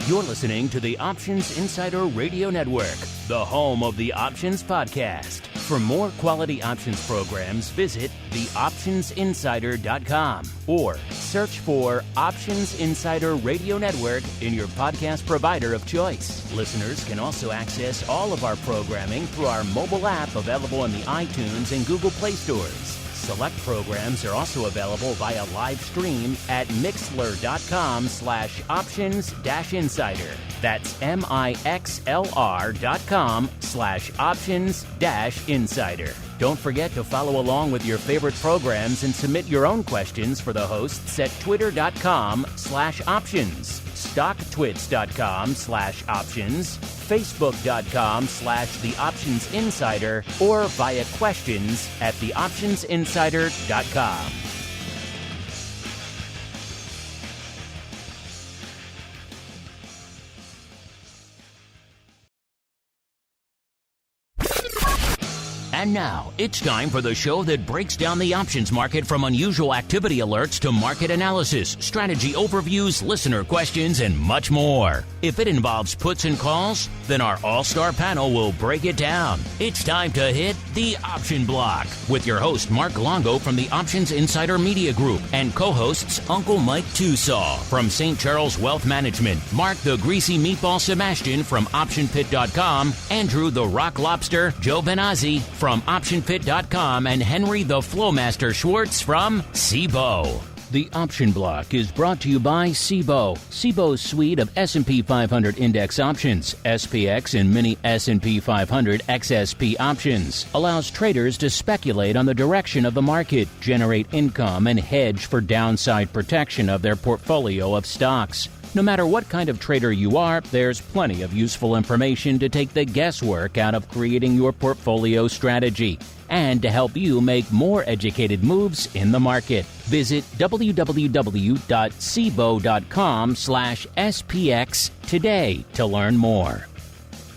You're listening to the Options Insider Radio Network, the home of the Options Podcast. For more quality options programs, visit theoptionsinsider.com or search for Options Insider Radio Network in your podcast provider of choice. Listeners can also access all of our programming through our mobile app available in the iTunes and Google Play stores. Select programs are also available via live stream at mixlr.com/options-insider. That's mixlr.com/options-insider. Don't forget to follow along with your favorite programs and submit your own questions for the hosts at twitter.com/options, stocktwits.com/options, facebook.com/theoptionsinsider, or via questions at theoptionsinsider.com. And now, it's time for the show that breaks down the options market from unusual activity alerts to market analysis, strategy overviews, listener questions, and much more. If it involves puts and calls, then our all-star panel will break it down. It's time to hit the Option Block with your host, Mark Longo from the Options Insider Media Group, and co-hosts Uncle Mike Tosaw from St. Charles Wealth Management, Mark the Greasy Meatball Sebastian from OptionPit.com, Andrew the Rock Lobster Joe Benazzi from OptionPit.com, and Henry the Flowmaster Schwartz from Cboe. The Option Block is brought to you by Cboe. Cboe's suite of S&P 500 index options, SPX and mini S&P 500 XSP options, allows traders to speculate on the direction of the market, generate income, and hedge for downside protection of their portfolio of stocks. No matter what kind of trader you are, there's plenty of useful information to take the guesswork out of creating your portfolio strategy and to help you make more educated moves in the market. Visit www.cboe.com/SPX today to learn more.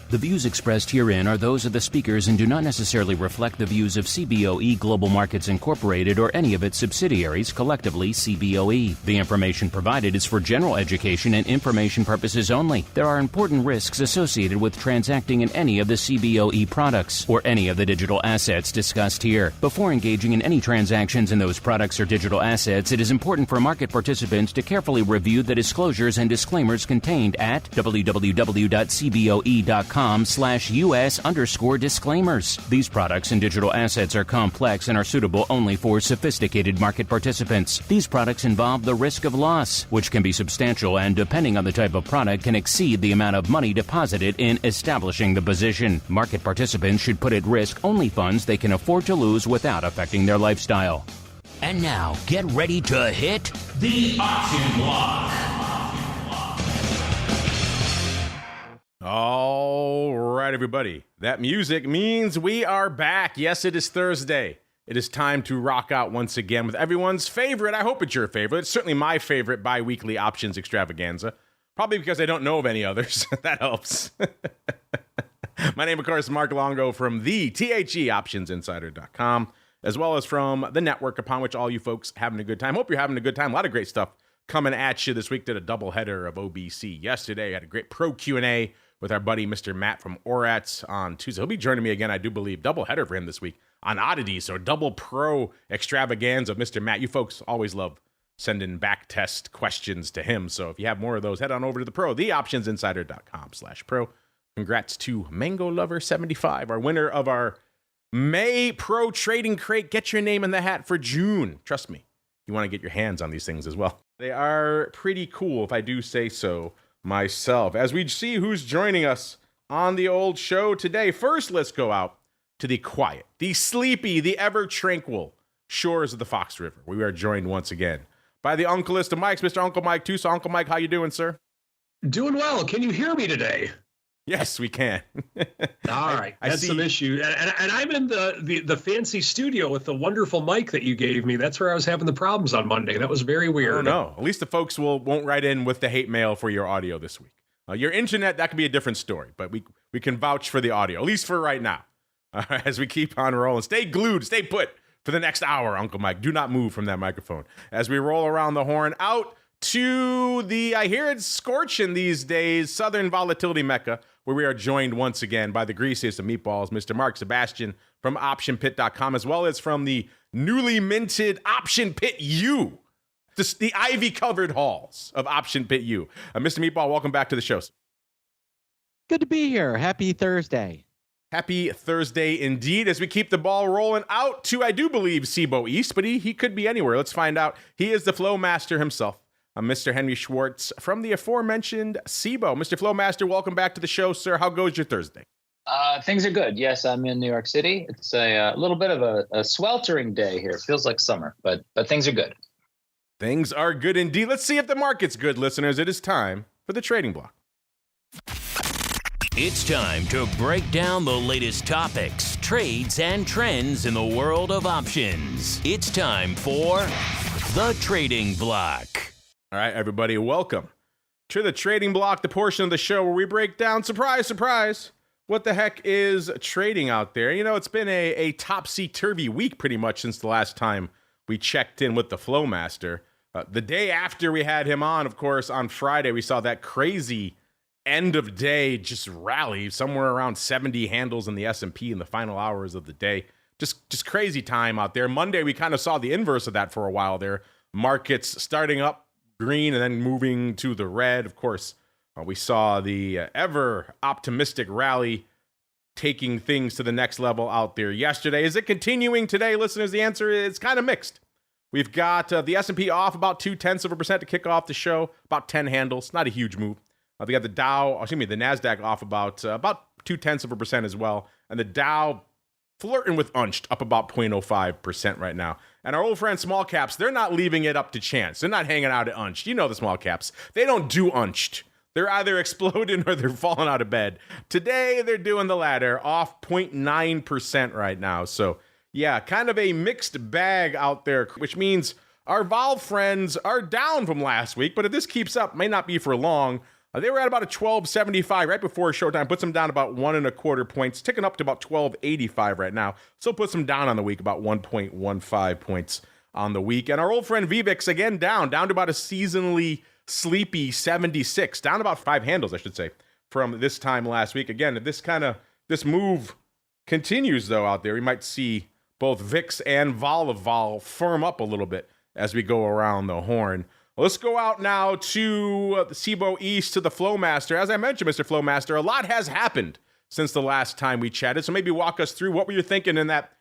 The views expressed herein are those of the speakers and do not necessarily reflect the views of Cboe Global Markets Incorporated or any of its subsidiaries, collectively Cboe. The information provided is for general education and information purposes only. There are important risks associated with transacting in any of the Cboe products or any of the digital assets discussed here. Before engaging in any transactions in those products or digital assets, it is important for market participants to carefully review the disclosures and disclaimers contained at www.cboe.com/US_disclaimers. These products and digital assets are complex and are suitable only for sophisticated market participants. These products involve the risk of loss, which can be substantial and, depending on the type of product, can exceed the amount of money deposited in establishing the position. Market participants should put at risk only funds they can afford to lose without affecting their lifestyle. And now, get ready to hit the Option Block. All right, everybody. That music means we are back. Yes, it is Thursday. It is time to rock out once again with everyone's favorite. I hope it's your favorite. It's certainly my favorite bi-weekly options extravaganza. Probably because I don't know of any others. That helps. My name, of course, is Mark Longo from the THEOptionsInsider.com, as well as from the network upon which all you folks having a good time. Hope you're having a good time. A lot of great stuff coming at you this week. Did a doubleheader of OBC yesterday. Had a great pro Q&A with our buddy Mr. Matt from Oratz on Tuesday. He'll be joining me again, I do believe. Doubleheader for him this week on oddities, so double pro extravaganza of Mr. Matt. You folks always love sending back test questions to him, so if you have more of those, head on over to the pro, theoptionsinsider.com/pro. Congrats to Mango Lover 75, our winner of our May Pro Trading Crate. Get your name in the hat for June. Trust me, you want to get your hands on these things as well. They are pretty cool, if I do say so myself. As we see who's joining us on the old show today, first let's go out to the quiet, the sleepy, the ever tranquil shores of the Fox River. We are joined once again by the uncleist of Mikes, Mr. Uncle Mike Tosaw. Uncle Mike, how you doing, sir? Doing well. Can you hear me today? Yes, we can. All right. I had some issue. And I'm in the fancy studio with the wonderful mic that you gave me. That's where I was having the problems on Monday. That was very weird. I don't know. At least the folks won't write in with the hate mail for your audio this week. Your internet, that could be a different story, but we can vouch for the audio, at least for right now. As we keep on rolling. Stay glued, stay put for the next hour, Uncle Mike. Do not move from that microphone. As we roll around the horn, out to the, I hear it's scorching these days, Southern Volatility Mecca, where we are joined once again by the greasiest of meatballs, Mr. Mark Sebastian from OptionPit.com, as well as from the newly minted Option Pit U, the ivy-covered halls of Option Pit U. Mr. Meatball, welcome back to the show. Good to be here. Happy Thursday. Happy Thursday indeed, as we keep the ball rolling out to, I do believe, Cboe East, but he could be anywhere. Let's find out. He is the Flowmaster himself, Mr. Henry Schwartz from the aforementioned Cboe. Mr. Flowmaster, welcome back to the show, sir. How goes your Thursday? Things are good. Yes, I'm in New York City. It's a little bit of a sweltering day here. It feels like summer, but things are good. Things are good indeed. Let's see if the market's good, listeners. It is time for the trading block. It's time to break down the latest topics, trades, and trends in the world of options. It's time for the trading block. All right, everybody, welcome to the trading block, the portion of the show where we break down, surprise, surprise, what the heck is trading out there. You know, it's been a topsy-turvy week pretty much since the last time we checked in with the Flowmaster. The day after we had him on, of course, on Friday, we saw that crazy end of day just rally somewhere around 70 handles in the S&P in the final hours of the day. Just crazy time out there. Monday, we kind of saw the inverse of that for a while there. Markets starting up green and then moving to the red. Of course, we saw the ever optimistic rally taking things to the next level out there yesterday. Is it continuing today, listeners? The answer is kind of mixed. We've got the S&P off about 0.2% to kick off the show, about 10 handles, not a huge move. We got the the NASDAQ off about 0.2% as well. And the Dow flirting with unched, up about 0.05% right now. And our old friend small caps, they're not leaving it up to chance. They're not hanging out at unched. You know the small caps. They don't do unched. They're either exploding or they're falling out of bed. Today, they're doing the latter, off 0.9% right now. So, yeah, kind of a mixed bag out there, which means our vol friends are down from last week. But if this keeps up, may not be for long. They were at about a 12.75 right before showtime, puts them down about 1.25 points, ticking up to about 12.85 right now. So puts them down on the week, about 1.15 points on the week. And our old friend VVIX, again, down to about a seasonally sleepy 76, down about 5 handles, I should say, from this time last week. Again, if this move continues, though, out there, we might see both VIX and vol firm up a little bit as we go around the horn. Let's go out now to the Cboe East, to the Flowmaster. As I mentioned, Mr. Flowmaster, a lot has happened since the last time we chatted. So maybe walk us through what were you thinking in that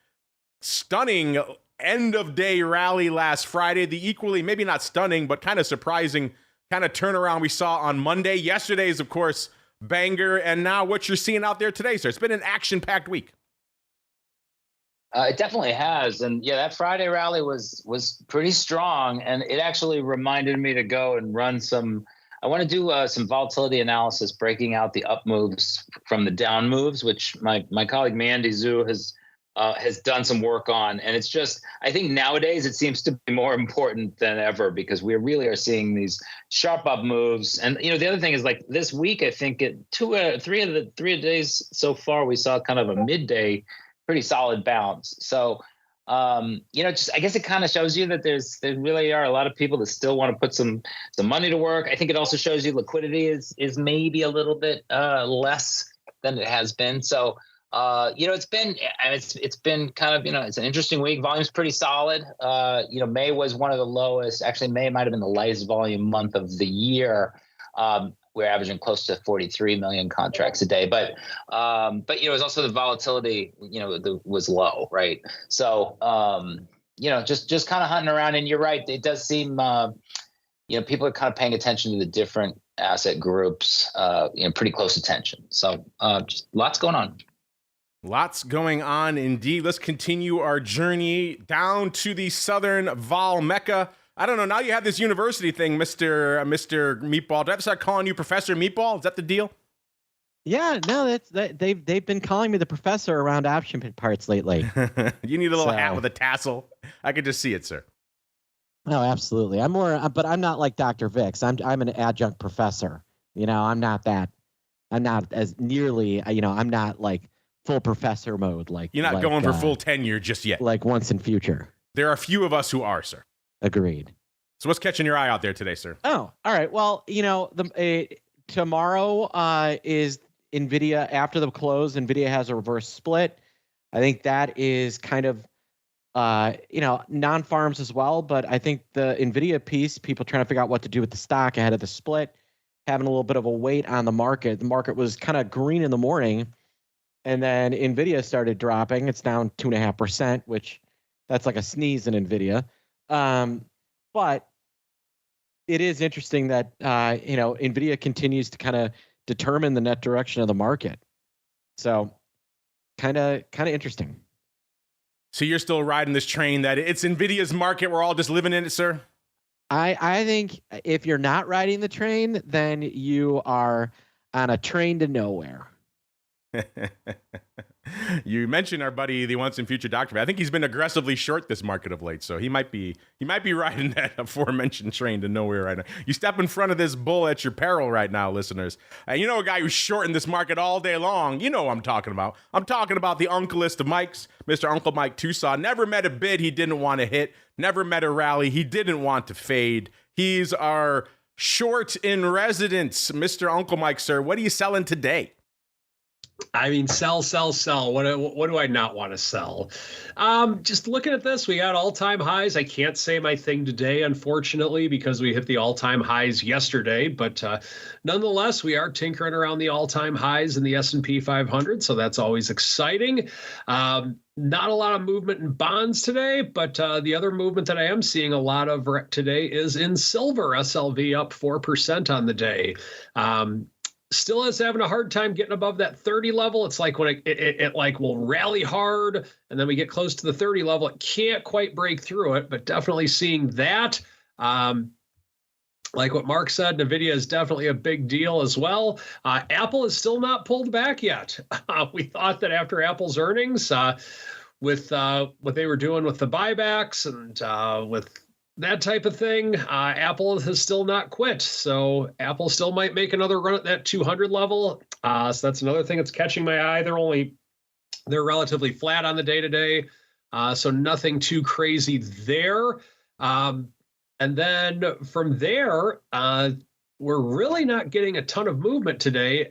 stunning end-of-day rally last Friday, the equally, maybe not stunning, but kind of surprising kind of turnaround we saw on Monday. Yesterday's, of course, banger, and now what you're seeing out there today, sir. It's been an action-packed week. It definitely has. And yeah, that Friday rally was pretty strong. And it actually reminded me to go and run I want to do some volatility analysis, breaking out the up moves from the down moves, which my colleague Mandy Zhu has done some work on. And it's just, I think nowadays it seems to be more important than ever because we really are seeing these sharp up moves. And, you know, the other thing is like this week, I think three of the days so far, we saw kind of a midday pretty solid bounce. So, you know, just I guess it kind of shows you that there really are a lot of people that still want to put some money to work. I think it also shows you liquidity is maybe a little bit less than it has been. So, you know, it's been kind of, you know, it's an interesting week. Volume's pretty solid. You know, May was one of the lowest. Actually, May might have been the lightest volume month of the year. We're averaging close to 43 million contracts a day, but you know, it was also the volatility, you know, was low, right? So, you know, just kind of hunting around, and you're right, it does seem, you know, people are kind of paying attention to the different asset groups, you know, pretty close attention. So, just lots going on. Lots going on indeed. Let's continue our journey down to the Southern Vol Mecca. I don't know. Now you have this university thing, Mr. Meatball. Do I have to start calling you Professor Meatball? Is that the deal? Yeah, no, they've been calling me the professor around option pit parts lately. You need a little hat with a tassel. I could just see it, sir. No, absolutely. But I'm not like Dr. Vix. I'm an adjunct professor. You know, I'm not as nearly. You know, I'm not like full professor mode. Like you're not going for full tenure just yet. Like once in future. There are a few of us who are, sir. Agreed. So what's catching your eye out there today, sir? Oh, all right. Well, tomorrow is NVIDIA. After the close, NVIDIA has a reverse split. I think that is kind of, non-farms as well. But I think the NVIDIA piece, people trying to figure out what to do with the stock ahead of the split, having a little bit of a weight on the market. The market was kind of green in the morning, and then NVIDIA started dropping. It's down 2.5%, which that's like a sneeze in NVIDIA. But it is interesting that, NVIDIA continues to kind of determine the net direction of the market. So kind of interesting. So you're still riding this train that it's NVIDIA's market. We're all just living in it, sir? I think if you're not riding the train, then you are on a train to nowhere. You mentioned our buddy, the once and future Dr. I think he's been aggressively short this market of late, so he might be riding that aforementioned train to nowhere right now. You step in front of this bull at your peril right now, listeners. And you know a guy who's shorting this market all day long. You know what I'm talking about. I'm talking about the uncleist of Mikes, Mr. Uncle Mike Tosaw. Never met a bid he didn't want to hit. Never met a rally he didn't want to fade. He's our short in residence, Mr. Uncle Mike, sir. What are you selling today? I mean, sell. What do I not want to sell? Just looking at this, we got all-time highs. I can't say my thing today, unfortunately, because we hit the all-time highs yesterday. But nonetheless, we are tinkering around the all-time highs in the S&P 500, so that's always exciting. Not a lot of movement in bonds today, but the other movement that I am seeing a lot of today is in silver. SLV up 4% on the day. Still is having a hard time getting above that 30 level. It's like when it like will rally hard, and then we get close to the 30 level, it can't quite break through it, but definitely seeing that. Like what Mark said, NVIDIA is definitely a big deal as well. Apple is still not pulled back yet. We thought that after Apple's earnings, with what they were doing with the buybacks and with that type of thing, Apple has still not quit. So Apple still might make another run at that 200 level. So that's another thing that's catching my eye. They're relatively flat on the day today. So nothing too crazy there. And then from there, we're really not getting a ton of movement today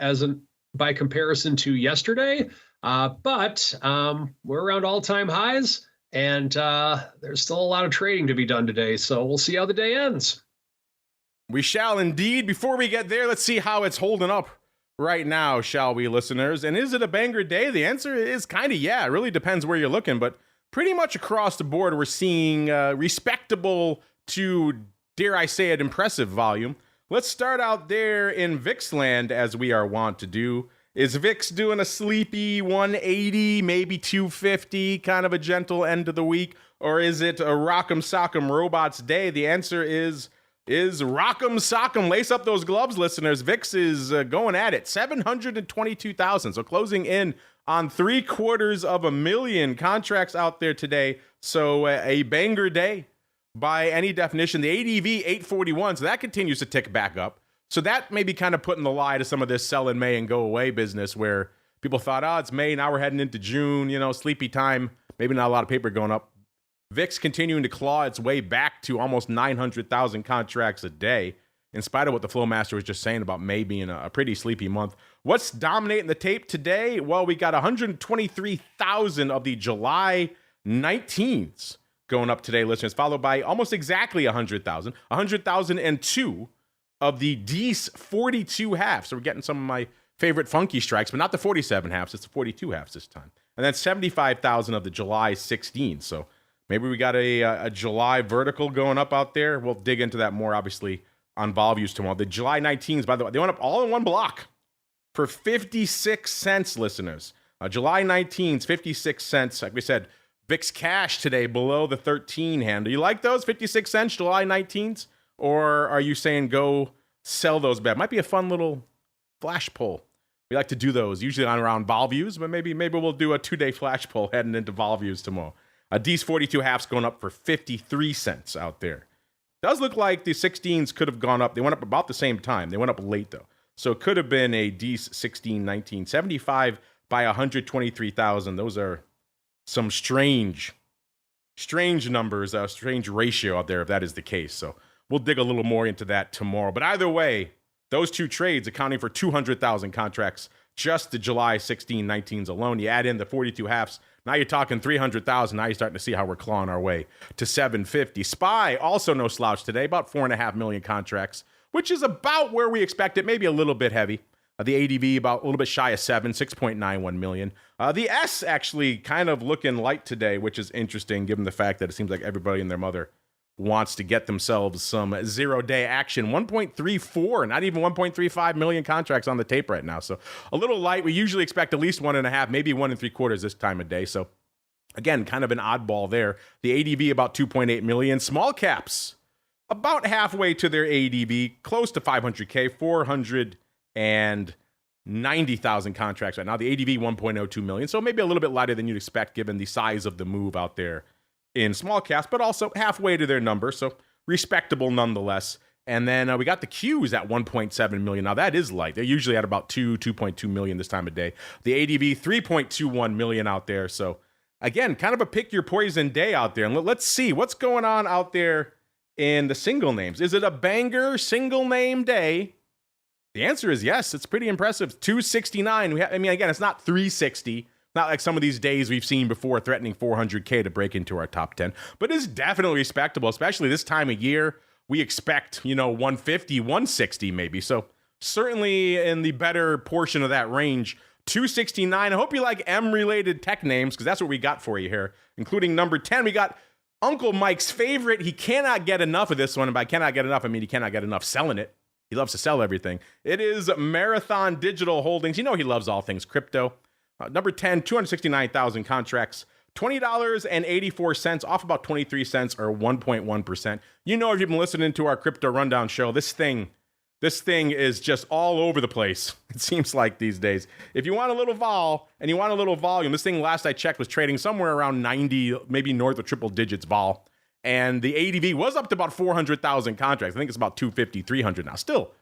by comparison to yesterday. But we're around all-time highs. And there's still a lot of trading to be done today, so we'll see how the day ends. We shall indeed. Before we get there, let's see how it's holding up right now, shall we, listeners? And is it a banger day? The answer is kind of yeah. It really depends where you're looking, but pretty much across the board, we're seeing respectable to, dare I say it, impressive volume. Let's start out there in VIX land, as we are wont to do. Is VIX doing a sleepy 180, maybe 250, kind of a gentle end of the week? Or is it a rock'em sock'em robots day? The answer is rock'em sock'em. Lace up those gloves, listeners. VIX is going at it. 722,000. So closing in on 750,000 contracts out there today. So a banger day by any definition. The ADV 841. So that continues to tick back up. So that may be kind of putting the lie to some of this sell in May and go away business where people thought, oh, it's May, now we're heading into June, sleepy time, maybe not a lot of paper going up. VIX continuing to claw its way back to almost 900,000 contracts a day, in spite of what the Flowmaster was just saying about May being a pretty sleepy month. What's dominating the tape today? Well, we got 123,000 of the July 19s going up today, listeners, followed by almost exactly 100,000, 100,002 of the D's 42 halves. So we're getting some of my favorite funky strikes, but not the 47 halves. It's the 42 halves this time. And then 75,000 of the July 16. So maybe we got a July vertical going up out there. We'll dig into that more, obviously, on vol views tomorrow. The July 19s, by the way, they went up all in one block for 56 cents, listeners. July 19s, 56 cents. Like we said, VIX cash today below the 13 handle. You like those 56 cents July 19s? Or are you saying go sell those bad? Might be a fun little flash poll. We like to do those usually on around vol views, but maybe we'll do a 2-day flash poll heading into vol views tomorrow. D's 42 halves going up for 53 cents out there. Does look like the 16s could have gone up. They went up about the same time. They went up late though. So it could have been a D's 16, 19, 75 by 123,000. Those are some strange numbers, a strange ratio out there if that is the case. So we'll dig a little more into that tomorrow. But either way, those two trades accounting for 200,000 contracts, just the July 16-19s alone. You add in the 42 halves, now you're talking 300,000. Now you're starting to see how we're clawing our way to 750. SPY, also no slouch today, about 4.5 million contracts, which is about where we expect it, maybe a little bit heavy. The ADV about a little bit shy of 6.91 million. The S actually kind of looking light today, which is interesting given the fact that it seems like everybody and their mother wants to get themselves some zero-day action. 1.34, not even 1.35 million contracts on the tape right now. So a little light. We usually expect at least 1.5, maybe 1 3/4 this time of day. So again, kind of an oddball there. The ADV about 2.8 million. Small caps about halfway to their ADV, close to 500K, 490,000 contracts right now. The ADV 1.02 million. So maybe a little bit lighter than you'd expect given the size of the move out there in small caps, but also halfway to their number, so respectable nonetheless. And then we got the Qs at 1.7 million. Now that is light. They're usually at about 2.2 million this time of day. The ADV 3.21 million out there. So again, kind of a pick your poison day out there. And let's see what's going on out there in the single names. Is it a banger single name day? The answer is yes. It's pretty impressive. 269. Again, it's not 360. Not like some of these days we've seen before threatening 400K to break into our top 10, but it's definitely respectable, especially this time of year. We expect, 150, 160 maybe. So certainly in the better portion of that range. 269. I hope you like M-related tech names because that's what we got for you here, including number 10. We got Uncle Mike's favorite. He cannot get enough of this one. And by cannot get enough, I mean he cannot get enough selling it. He loves to sell everything. It is Marathon Digital Holdings. He loves all things crypto. Number 10, 269,000 contracts, $20.84, off about 23 cents or 1.1%. If you've been listening to our crypto rundown show, this thing is just all over the place. It seems like these days. If you want a little vol and you want a little volume, this thing last I checked was trading somewhere around 90, maybe north of triple digits vol. And the ADV was up to about 400,000 contracts. I think it's about 250, 300 now. Still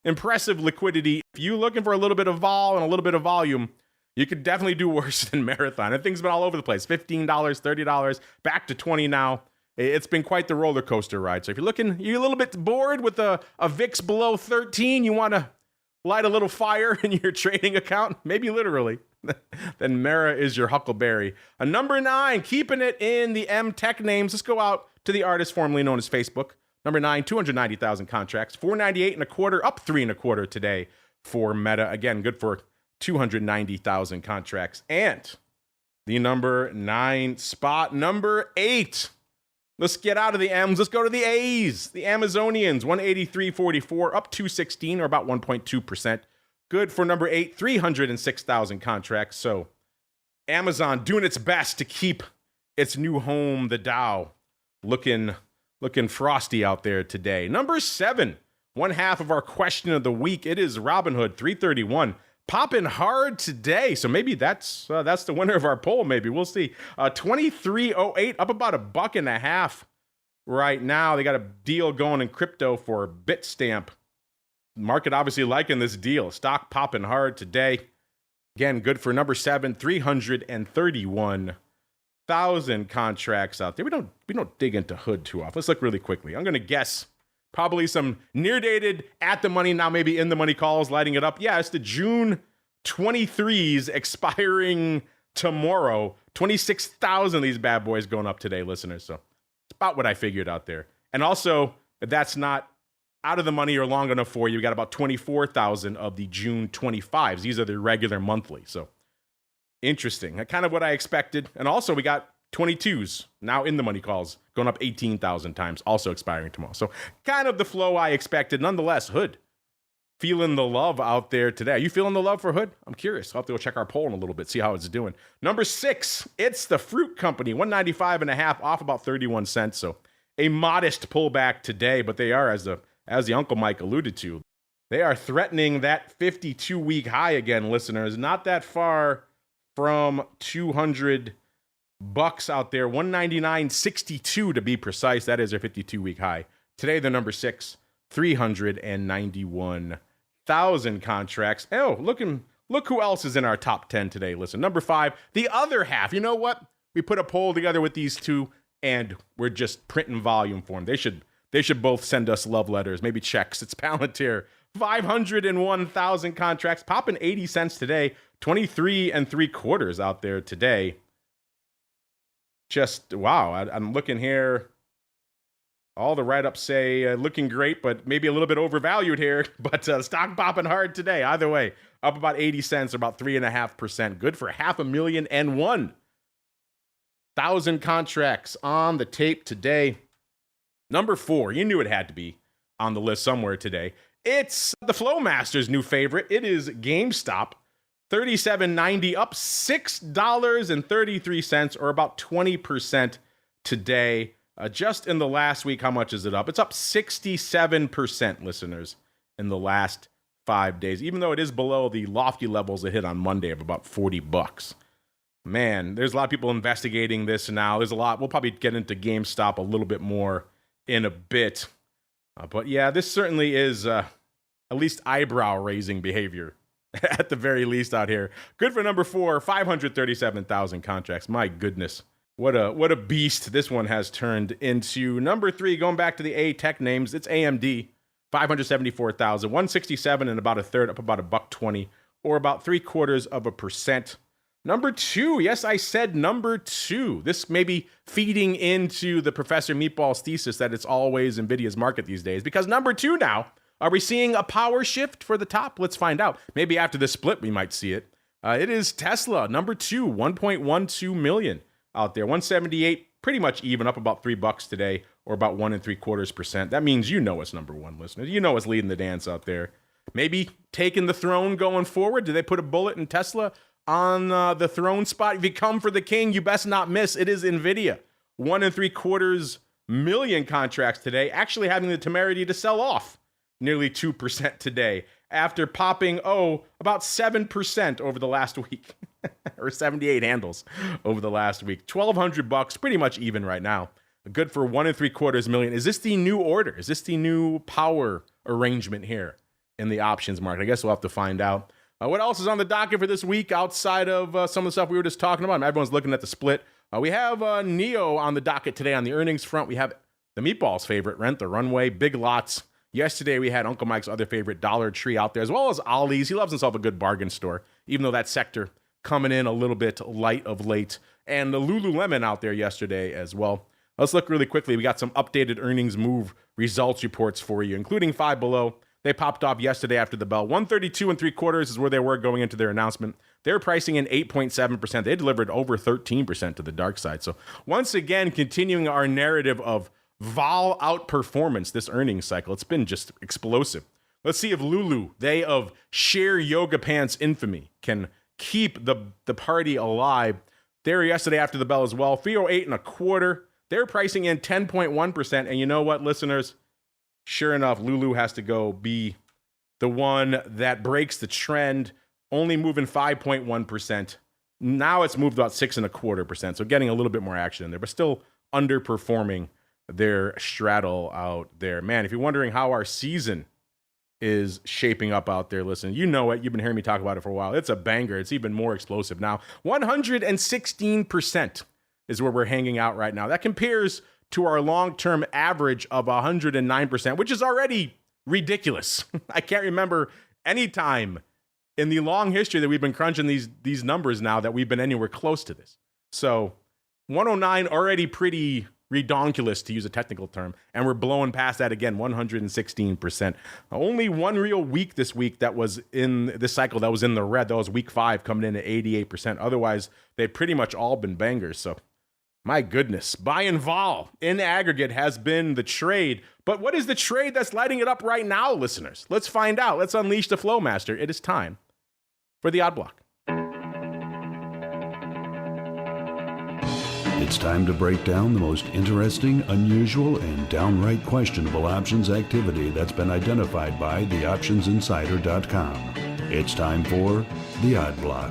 impressive liquidity. If you're looking for a little bit of vol and a little bit of volume, you could definitely do worse than Marathon. And things have been all over the place. $15, $30, back to 20 now. It's been quite the roller coaster ride. So if you're a little bit bored with a VIX below 13, you want to light a little fire in your trading account, maybe literally, then Mara is your huckleberry. Number 9, keeping it in the M Tech names. Let's go out to the artist formerly known as Facebook. Number 9, 290,000 contracts, 498.25, up 3.25 today for Meta. Again, good for 290,000 contracts. And the number 9 spot, number 8. Let's get out of the M's. Let's go to the A's. The Amazonians, 183.44, up 216 or about 1.2%. Good for number 8, 306,000 contracts. So Amazon doing its best to keep its new home, the Dow, looking frosty out there today. Number 7, one half of our question of the week. It is Robinhood, 331. Popping hard today, so maybe that's the winner of our poll. Maybe we'll see. 23.08, up about $1.50 right now. They got a deal going in crypto for Bitstamp. Market obviously liking this deal. Stock popping hard today. Again, good for number 7, 331,000 contracts out there. We don't dig into HOOD too often. Let's look really quickly. I'm gonna guess. Probably some near-dated, at-the-money, now maybe in-the-money calls, lighting it up. Yeah, it's the June 23s expiring tomorrow. 26,000 of these bad boys going up today, listeners. So it's about what I figured out there. And also, if that's not out of the money or long enough for you, we got about 24,000 of the June 25s. These are the regular monthly. So interesting. Kind of what I expected. And also, we got 22s now in the money calls going up 18,000 times, also expiring tomorrow. So kind of the flow I expected. Nonetheless, HOOD feeling the love out there today. Are you feeling the love for HOOD? I'm curious. I'll have to go check our poll in a little bit, see how it's doing. Number 6, it's the Fruit Company, 195.5, off about 31 cents. So a modest pullback today, but they are, as the Uncle Mike alluded to, they are threatening that 52-week high again, listeners. Not that far from 200 bucks out there, 199.62 to be precise. That is their 52-week high. Today, the number 6, 391,000 contracts. Oh, look who else is in our top 10 today. Listen, number 5, the other half. You know what? We put a poll together with these two, and we're just printing volume for them. They should both send us love letters, maybe checks. It's Palantir. 501,000 contracts, popping 80 cents today. 23 3/4 out there today. Just, wow. I'm looking here. All the write-ups say looking great, but maybe a little bit overvalued here. But stock popping hard today. Either way, up about 80 cents, or about 3.5%. Good for 501,000 contracts on the tape today. Number 4, you knew it had to be on the list somewhere today. It's the Flowmaster's new favorite. It is GameStop. $37.90, up $6.33, or about 20% today. Just in the last week, how much is it up? It's up 67%, listeners, in the last 5 days, even though it is below the lofty levels it hit on Monday of about $40. Man, there's a lot of people investigating this now. There's a lot. We'll probably get into GameStop a little bit more in a bit. But yeah, this certainly is at least eyebrow-raising behavior. At the very least out here. Good for number 4, 537,000 contracts. My goodness. What a beast this one has turned into. Number 3, going back to the A tech names, it's AMD. 574,000, 167 and about a third, up about $1.20, or about 0.75%. Number 2, yes, I said number 2. This may be feeding into the Professor Meatball's thesis that it's always NVIDIA's market these days, because number 2 now, are we seeing a power shift for the top? Let's find out. Maybe after this split, we might see it. It is Tesla, number 2, 1.12 million out there. 178, pretty much even, up about $3 today, or about 1.75%. That means you know it's number 1, listeners. You know it's leading the dance out there. Maybe taking the throne going forward. Do they put a bullet in Tesla on the throne spot? If you come for the king, you best not miss. It is NVIDIA. 1.75 million contracts today, actually having the temerity to sell off nearly 2% today, after popping, about 7% over the last week, or 78 handles over the last week. $1,200, pretty much even right now. Good for 1.75 million. Is this the new order? Is this the new power arrangement here in the options market? I guess we'll have to find out. What else is on the docket for this week outside of some of the stuff we were just talking about? Everyone's looking at the split. We have NEO on the docket today on the earnings front. We have the Meatball's favorite, Rent the Runway, Big Lots. Yesterday, we had Uncle Mike's other favorite, Dollar Tree, out there, as well as Ollie's. He loves himself a good bargain store, even though that sector coming in a little bit light of late. And the Lululemon out there yesterday as well. Let's look really quickly. We got some updated earnings move results reports for you, including Five Below. They popped off yesterday after the bell. 132 3/4 is where they were going into their announcement. They're pricing in 8.7%. They delivered over 13% to the dark side. So once again, continuing our narrative of vol outperformance this earnings cycle. It's been just explosive. Let's see if Lulu, they of sheer yoga pants infamy, can keep the party alive. They were yesterday after the bell as well. 308 1/4. They're pricing in 10.1%. And you know what, listeners? Sure enough, Lulu has to go be the one that breaks the trend, only moving 5.1%. Now it's moved about 6.25%. So getting a little bit more action in there, but still underperforming their straddle out there. Man, if you're wondering how our season is shaping up out there, listen, you know it. You've been hearing me talk about it for a while. It's a banger. It's even more explosive now. 116% is where we're hanging out right now. That compares to our long-term average of 109%, which is already ridiculous. I can't remember any time in the long history that we've been crunching these numbers now that we've been anywhere close to this. So 109 already pretty redonkulous, to use a technical term, and we're blowing past that again, 116%. Only one real week this week that was in this cycle that was in the red. That was week 5, coming in at 88%. Otherwise, they've pretty much all been bangers. So my goodness, buy and vol in aggregate has been the trade. But what is the trade that's lighting it up right now, listeners? Let's find out. Let's unleash the Flowmaster. It is time for the Odd Block. It's time to break down the most interesting, unusual, and downright questionable options activity that's been identified by theoptionsinsider.com. It's time for the Odd Block.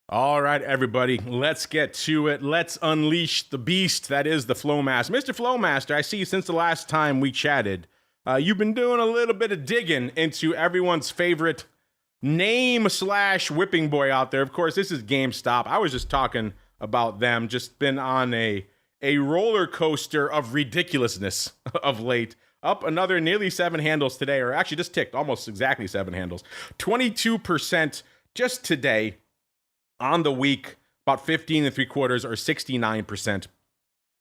All right, everybody, let's get to it. Let's unleash the beast that is the Flowmaster. Mr. Flowmaster, I see since the last time we chatted, you've been doing a little bit of digging into everyone's favorite name/whipping boy out there. Of course, this is GameStop. I was just talking about them, just been on a roller coaster of ridiculousness of late. Up another nearly 7 handles today, or actually just ticked almost exactly 7 handles. 22% just today on the week, about 15 3/4 or 69%.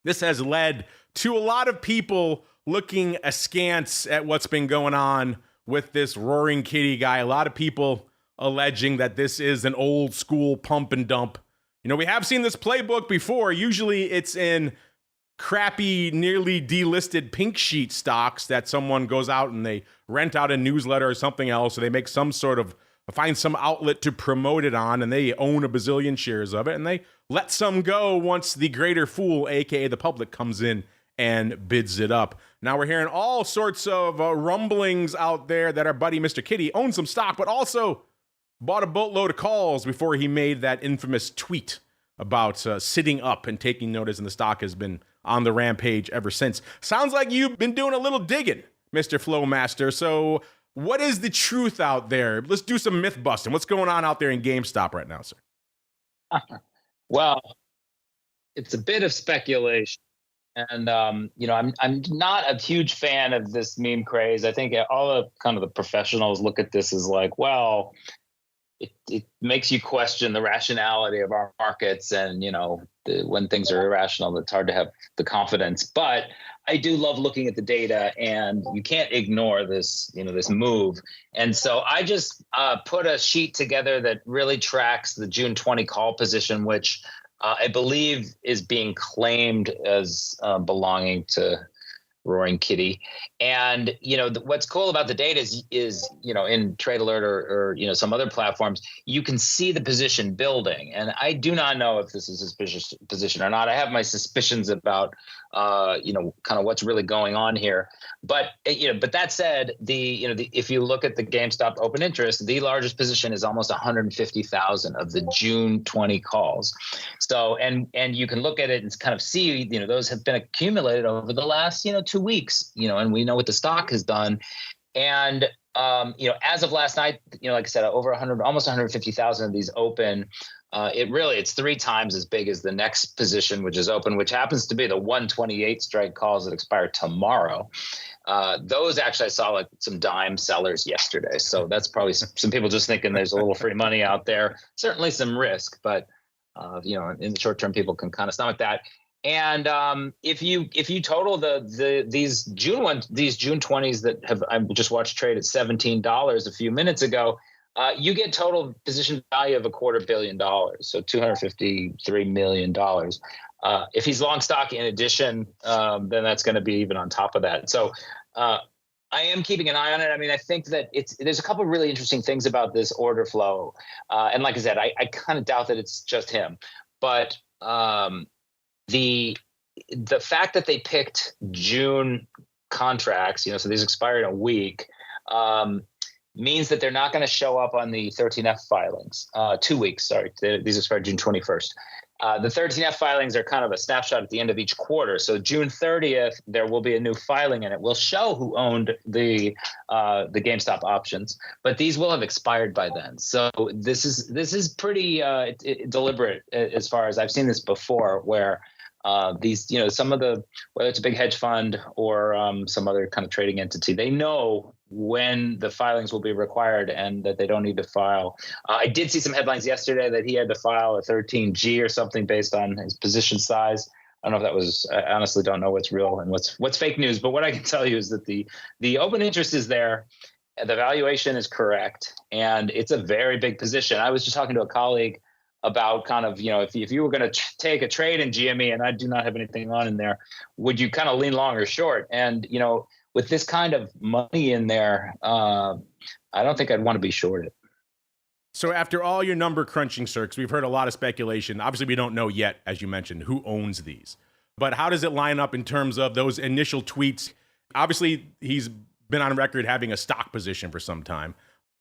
This has led to a lot of people looking askance at what's been going on with this Roaring Kitty guy. A lot of people alleging that this is an old school pump and dump. You know, we have seen this playbook before. Usually it's in crappy, nearly delisted pink sheet stocks that someone goes out and they rent out a newsletter or something else, or they make some sort of, find some outlet to promote it on, and they own a bazillion shares of it, and they let some go once the greater fool, aka the public, comes in and bids it up. Now we're hearing all sorts of rumblings out there that our buddy Mr. Kitty owns some stock, but also bought a boatload of calls before he made that infamous tweet about sitting up and taking notice, and the stock has been on the rampage ever since. Sounds like you've been doing a little digging, Mr. Flowmaster. So what is the truth out there? Let's do some myth busting. What's going on out there in GameStop right now, sir? Well, it's a bit of speculation. And, I'm not a huge fan of this meme craze. I think all of kind of the professionals look at this as like, well, it makes you question the rationality of our markets. And, when things are irrational, it's hard to have the confidence. But I do love looking at the data, and you can't ignore this, this move. And so I just put a sheet together that really tracks the June 20 call position, which I believe is being claimed as belonging to Roaring Kitty. And, what's cool about the data is in Trade Alert or some other platforms, you can see the position building. And I do not know if this is a suspicious position or not. I have my suspicions about, kind of what's really going on here. But, but that said, if you look at the GameStop open interest, the largest position is almost 150,000 of the June 20 calls. So, and you can look at it and kind of see, those have been accumulated over the last, 2 weeks, and we know what the stock has done. And, as of last night, like I said, over almost 150,000 of these open. It's 3 times as big as the next position, which is open, which happens to be the 128 strike calls that expire tomorrow. Those actually, I saw like some dime sellers yesterday. So that's probably some people just thinking there's a little free money out there. Certainly some risk, but in the short term, people can kind of stomach that. And if you total these June 20s that I just watched trade at $17 a few minutes ago, you get total position value of $250 million, so $253 million. If he's long stock in addition, then that's going to be even on top of that. So I am keeping an eye on it. I mean, I think that there's a couple of really interesting things about this order flow. And like I said, I kind of doubt that it's just him. But the fact that they picked June contracts, so these expire in a week, means that they're not going to show up on the 13F filings. 2 weeks, sorry. These expire June 21st. The 13F filings are kind of a snapshot at the end of each quarter. So June 30th, there will be a new filing, and it will show who owned the GameStop options. But these will have expired by then. So this is pretty deliberate as far as I've seen this before, where these, some of whether it's a big hedge fund or some other kind of trading entity, they know when the filings will be required and that they don't need to file. I did see some headlines yesterday that he had to file a 13G or something based on his position size. I don't know if that was, I honestly don't know what's real and what's fake news, but what I can tell you is that the open interest is there. The valuation is correct, and it's a very big position. I was just talking to a colleague about kind of, if you were going to take a trade in GME, and I do not have anything on in there, would you kind of lean long or short? And, with this kind of money in there, I don't think I'd want to be shorted. So after all your number crunching, sir, because we've heard a lot of speculation, obviously we don't know yet, as you mentioned, who owns these. But how does it line up in terms of those initial tweets? Obviously, he's been on record having a stock position for some time.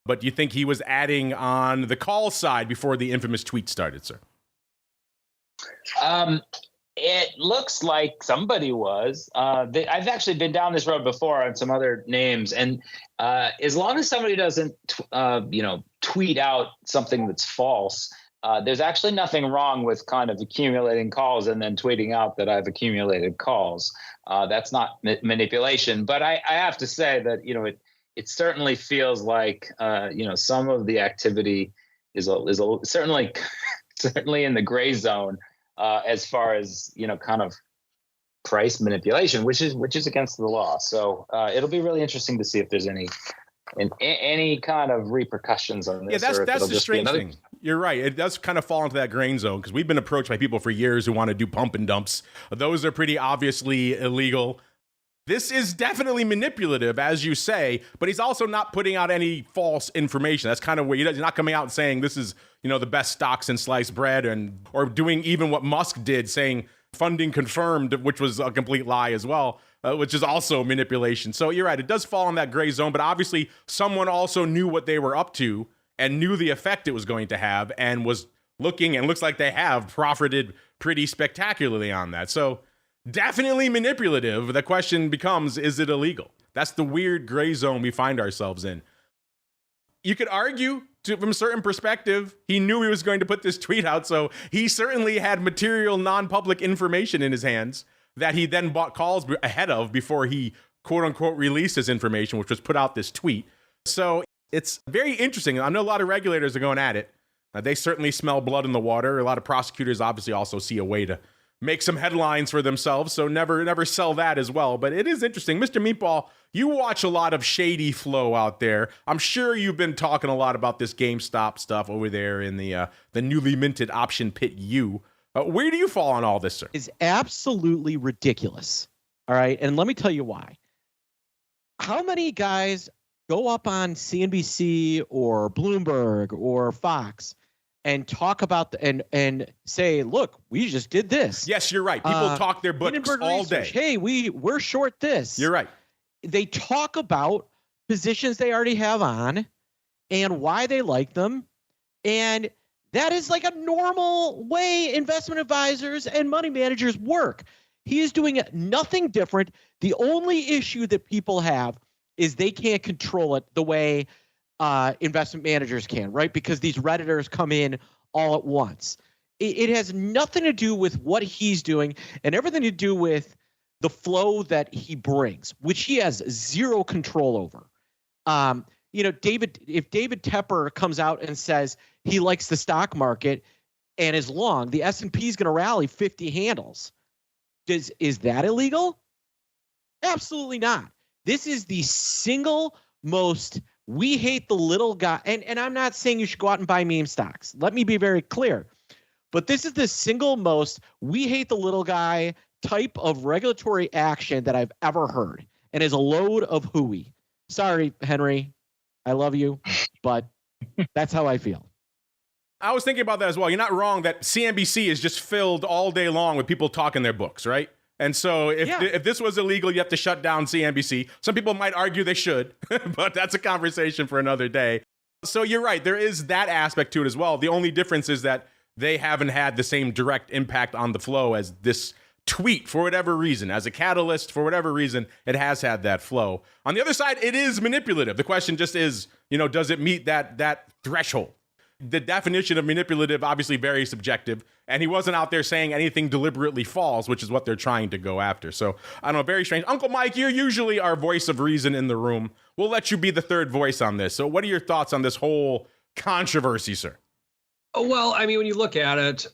But do you think he was adding on the call side before the infamous tweet started, sir? It looks like somebody was. I've actually been down this road before on some other names, and as long as somebody doesn't, tweet out something that's false, there's actually nothing wrong with kind of accumulating calls and then tweeting out that I've accumulated calls. That's not manipulation. But I have to say that it certainly feels like some of the activity is certainly in the gray zone. As far as kind of price manipulation, which is against the law. So it'll be really interesting to see if there's any kind of repercussions on this. Yeah, that's the strange thing. You're right. It does kind of fall into that grain zone because we've been approached by people for years who want to do pump and dumps. Those are pretty obviously illegal. This is definitely manipulative, as you say, but he's also not putting out any false information. That's kind of where he's not coming out and saying this is, the best stocks in sliced bread, or doing even what Musk did, saying funding confirmed, which was a complete lie as well, which is also manipulation. So you're right. It does fall in that gray zone, but obviously someone also knew what they were up to and knew the effect it was going to have and was looking, and looks like they have profited pretty spectacularly on that. So definitely manipulative. The question becomes, is it illegal? That's the weird gray zone we find ourselves in. You could argue, from a certain perspective, he knew he was going to put this tweet out, so he certainly had material non-public information in his hands that he then bought calls ahead of before he, quote-unquote, released his information, which was put out this tweet. So it's very interesting. I know a lot of regulators are going at it. They certainly smell blood in the water. A lot of prosecutors obviously also see a way to make some headlines for themselves, so never sell that as well. But it is interesting. Mr. Meatball, you watch a lot of shady flow out there. I'm sure you've been talking a lot about this GameStop stuff over there in the newly minted option pit U. Where do you fall on all this, sir? It's absolutely ridiculous. All right, and let me tell you why. How many guys go up on CNBC or Bloomberg or Fox and talk about and say, look, we just did this. Yes, you're right. People talk their books all day. Hey, we're short this. You're right. They talk about positions they already have on and why they like them. And that is like a normal way investment advisors and money managers work. He is doing nothing different. The only issue that people have is they can't control it the way investment managers can, right? Because these Redditors come in all at once. It has nothing to do with what he's doing and everything to do with the flow that he brings, which he has zero control over. If David Tepper comes out and says he likes the stock market and is long, the S&P is going to rally 50 handles. Is that illegal? Absolutely not. This is the single most, we hate the little guy. And I'm not saying you should go out and buy meme stocks. Let me be very clear. But this is the single most, we hate the little guy type of regulatory action that I've ever heard, and is a load of hooey. Sorry, Henry. I love you, but that's how I feel. I was thinking about that as well. You're not wrong that CNBC is just filled all day long with people talking their books, right? And so if this was illegal, you have to shut down CNBC. Some people might argue they should, but that's a conversation for another day. So you're right. There is that aspect to it as well. The only difference is that they haven't had the same direct impact on the flow as this tweet, for whatever reason. As a catalyst, for whatever reason, it has had that flow. On the other side, it is manipulative. The question just is, does it meet that threshold? The definition of manipulative, obviously very subjective, and he wasn't out there saying anything deliberately false, which is what they're trying to go after. So, I don't know, very strange. Uncle Mike, you're usually our voice of reason in the room. We'll let you be the third voice on this. So what are your thoughts on this whole controversy, sir? Well, I mean, when you look at it,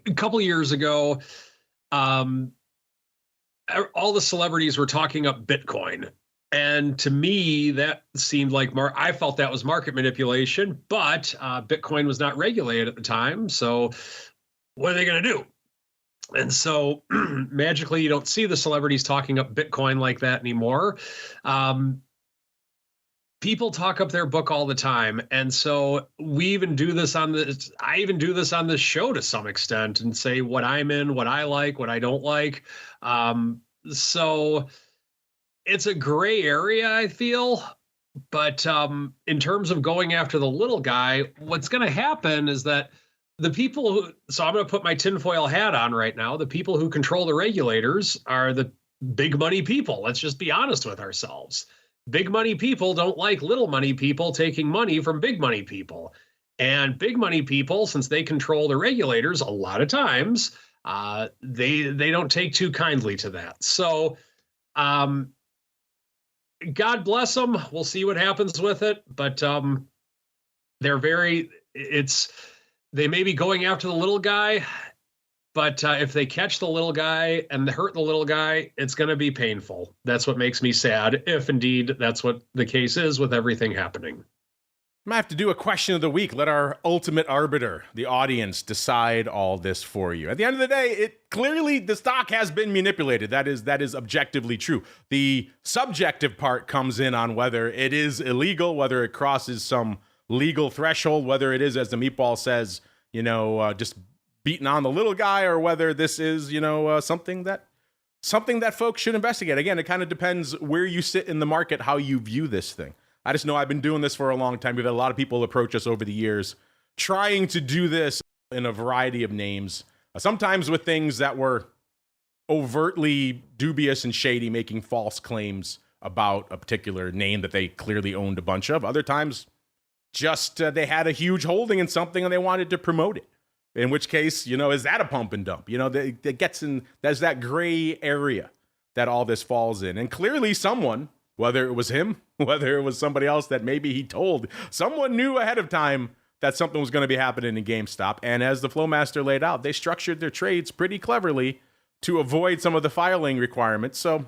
a couple of years ago, all the celebrities were talking up Bitcoin. And to me, that seemed like I felt that was market manipulation, but Bitcoin was not regulated at the time. So what are they going to do? And so magically, you don't see the celebrities talking up Bitcoin like that anymore. People talk up their book all the time. And so we even do this I even do this on this show to some extent and say what I'm in, what I like, what I don't like. So it's a gray area, I feel. But in terms of going after the little guy, what's going to happen is that the people who, so I'm going to put my tinfoil hat on right now. The people who control the regulators are the big money people. Let's just be honest with ourselves. Big money people don't like little money people taking money from big money people. And big money people, since they control the regulators, a lot of times they don't take too kindly to that. So God bless them. We'll see what happens with it. But they may be going after the little guy, but if they catch the little guy and hurt the little guy, it's going to be painful. That's what makes me sad, if indeed that's what the case is with everything happening. I might have to do a question of the week. Let our ultimate arbiter, the audience, decide all this for you. At the end of the day, the stock has been manipulated. That is objectively true. The subjective part comes in on whether it is illegal, whether it crosses some legal threshold, whether it is, as the Meatball says, just beating on the little guy, or whether this is, something that folks should investigate. Again, it kind of depends where you sit in the market, how you view this thing. I just know I've been doing this for a long time. We've had a lot of people approach us over the years trying to do this in a variety of names, sometimes with things that were overtly dubious and shady, making false claims about a particular name that they clearly owned a bunch of. Other times, just they had a huge holding in something and they wanted to promote it. In which case, is that a pump and dump? That gets in, there's that gray area that all this falls in. And clearly someone, whether it was him, whether it was somebody else that maybe he told, someone knew ahead of time that something was going to be happening in GameStop. And as the Flowmaster laid out, they structured their trades pretty cleverly to avoid some of the filing requirements. So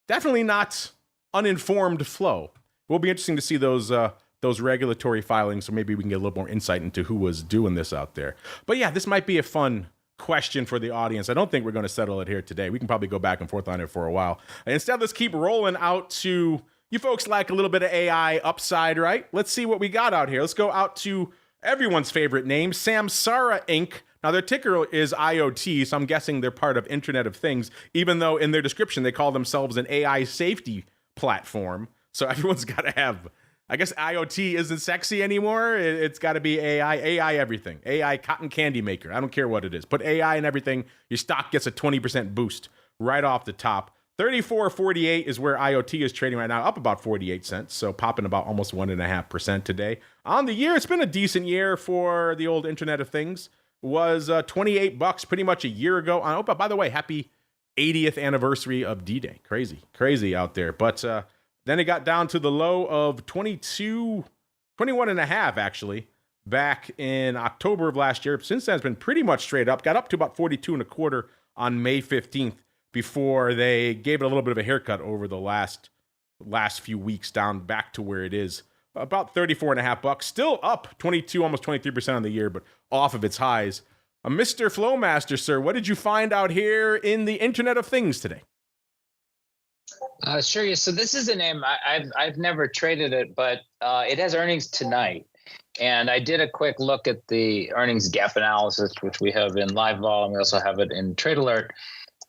definitely not uninformed flow. It will be interesting to see those regulatory filings, so maybe we can get a little more insight into who was doing this out there. But yeah, this might be a fun question for the audience. I don't think we're going to settle it here today. We can probably go back and forth on it for a while. Instead, let's keep rolling out to, you folks like a little bit of AI upside, right? Let's see what we got out here. Let's go out to everyone's favorite name, Samsara Inc. Now, their ticker is IoT, so I'm guessing they're part of Internet of Things, even though in their description they call themselves an AI safety platform. So everyone's got to have, I guess IoT isn't sexy anymore. It's got to be AI everything. AI cotton candy maker. I don't care what it is. Put AI in everything. Your stock gets a 20% boost right off the top. 34.48 is where IoT is trading right now, up about 48 cents. So popping about almost 1.5% today. On the year, it's been a decent year for the old Internet of Things. Was $28 pretty much a year ago. Oh, but by the way, happy 80th anniversary of D-Day. Crazy out there. But then it got down to the low of 21.5 actually, back in October of last year. Since then, it's been pretty much straight up. Got up to about 42.25 on May 15th before they gave it a little bit of a haircut over the last few weeks, down back to where it is, about $34.5. Still up 22, almost 23% on the year, but off of its highs. Mr. Flowmaster, sir, what did you find out here in the Internet of Things today? Sure. Yeah. So this is a name I've never traded it, but it has earnings tonight, and I did a quick look at the earnings gap analysis, which we have in Live Vol, and we also have it in Trade Alert.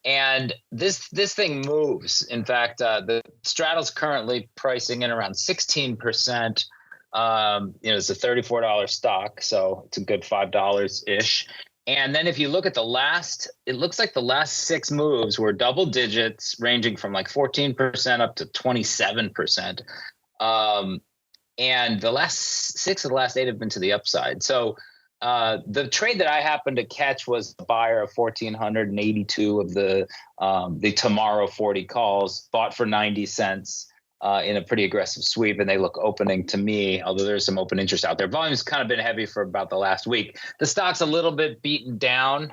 And this thing moves. In fact, the straddle's currently pricing in around 16%. It's a $34 stock, so it's a good $5 ish. And then if you look at it looks like the last 6 moves were double digits, ranging from like 14% up to 27%. And the last 6 of the last 8 have been to the upside. So the trade that I happened to catch was a buyer of 1,482 of the tomorrow 40 calls, bought for 90 cents. In a pretty aggressive sweep, and they look opening to me, although there's some open interest out there. Volume's kind of been heavy for about the last week. The stock's a little bit beaten down.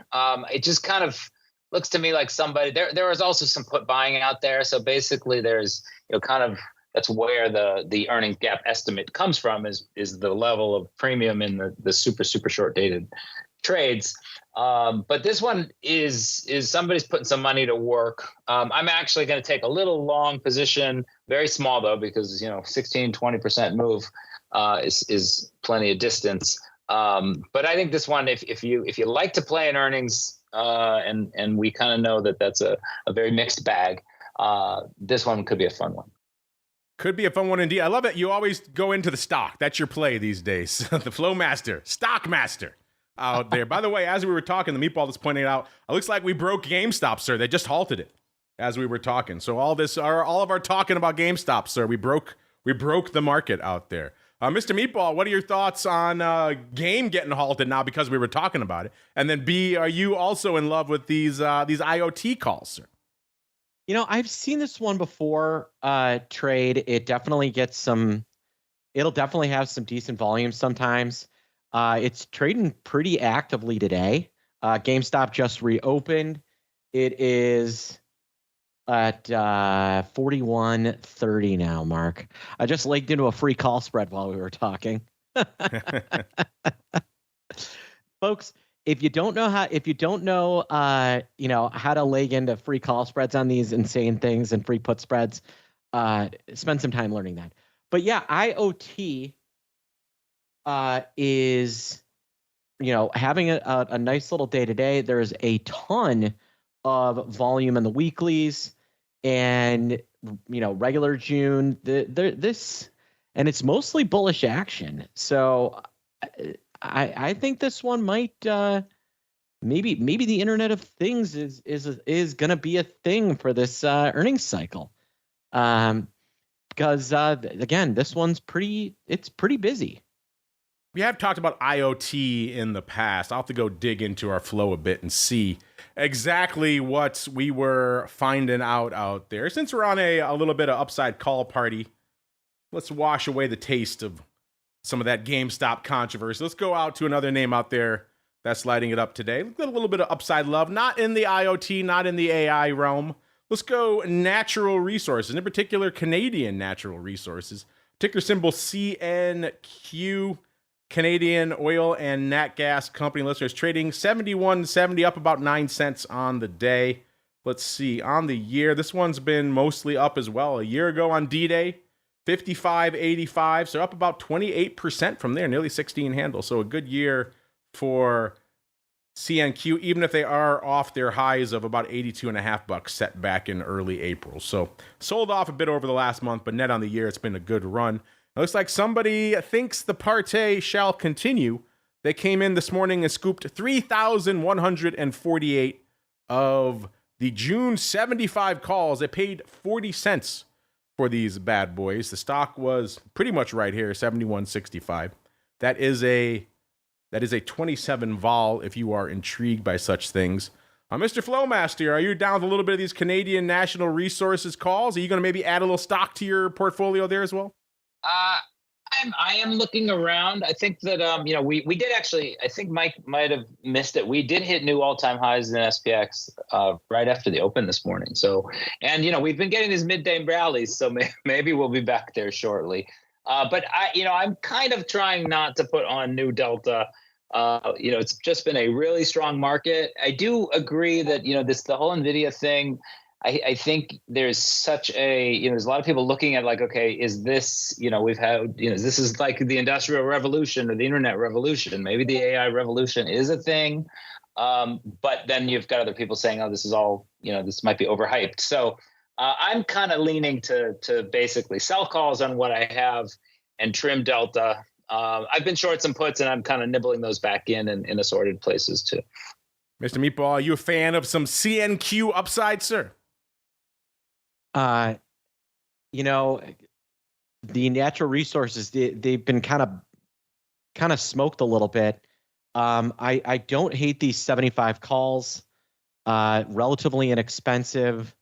It just kind of looks to me like somebody there was also some put buying out there. So basically there's, that's where the earnings gap estimate comes from, is the level of premium in the super short dated trades. But this one is somebody's putting some money to work. I'm actually going to take a little long position, very small though, because 16-20% move is plenty of distance. But I think this one, if you like to play in earnings, and we kind of know that that's a very mixed bag, this one could be a fun one. Could be a fun one indeed. I love it. You always go into the stock. That's your play these days. The Flowmaster, Stockmaster. out there. By the way, as we were talking, the Meatball is pointing out, it looks like we broke GameStop, sir. They just halted it as we were talking. So all of our talking about GameStop, sir, we broke the market out there. Mr. Meatball, what are your thoughts on Game getting halted now because we were talking about it? And then B, are you also in love with these IoT calls, sir? You know, I've seen this one before trade. It'll definitely have some decent volume sometimes. It's trading pretty actively today. GameStop just reopened. It is at 41.30 now, Mark. I just legged into a free call spread while we were talking. Folks, if you don't know how to leg into free call spreads on these insane things and free put spreads, spend some time learning that. But yeah, IoT is, having a nice little day today. There's a ton of volume in the weeklies, and regular June. This, and it's mostly bullish action. So I think this one might maybe the Internet of Things is going to be a thing for this earnings cycle. Because again, this one's pretty busy. We have talked about IoT in the past. I'll have to go dig into our flow a bit and see exactly what we were finding out there. Since we're on a little bit of upside call party, let's wash away the taste of some of that GameStop controversy. Let's go out to another name out there that's lighting it up today. Let's get a little bit of upside love, not in the IoT, not in the AI realm. Let's go natural resources, in particular Canadian natural resources. Ticker symbol CNQ. Canadian Oil and Nat Gas Company listeners trading 71.70, up about 9 cents on the day. Let's see, on the year, this one's been mostly up as well. A year ago on D-Day, 55.85, so up about 28% from there, nearly 16 handles. So a good year for CNQ, even if they are off their highs of about $82.50 set back in early April. So sold off a bit over the last month, but net on the year, it's been a good run. It looks like somebody thinks the party shall continue. They came in this morning and scooped 3,148 of the June 75 calls. They paid 40 cents for these bad boys. The stock was pretty much right here, 71.65. That is a 27 vol if you are intrigued by such things. Mr. Flowmaster, are you down with a little bit of these Canadian Natural Resources calls? Are you going to maybe add a little stock to your portfolio there as well? I am looking around. I think that we did actually. I think Mike might have missed it. We did hit new all-time highs in SPX right after the open this morning. So, and we've been getting these midday rallies, so maybe we'll be back there shortly. But I'm kind of trying not to put on new Delta. It's just been a really strong market. I do agree that the whole NVIDIA thing. I think there's such there's a lot of people looking at like, okay, is this, we've had, this is like the Industrial Revolution or the Internet Revolution. Maybe the AI revolution is a thing. But then you've got other people saying, oh, this is all, this might be overhyped. So I'm kind of leaning to basically sell calls on what I have and trim Delta. I've been short some puts and I'm kind of nibbling those back in assorted places too. Mr. Meatball, are you a fan of some CNQ upside, sir? The natural resources, they've been kind of smoked a little bit. I don't hate these 75 calls, relatively inexpensive.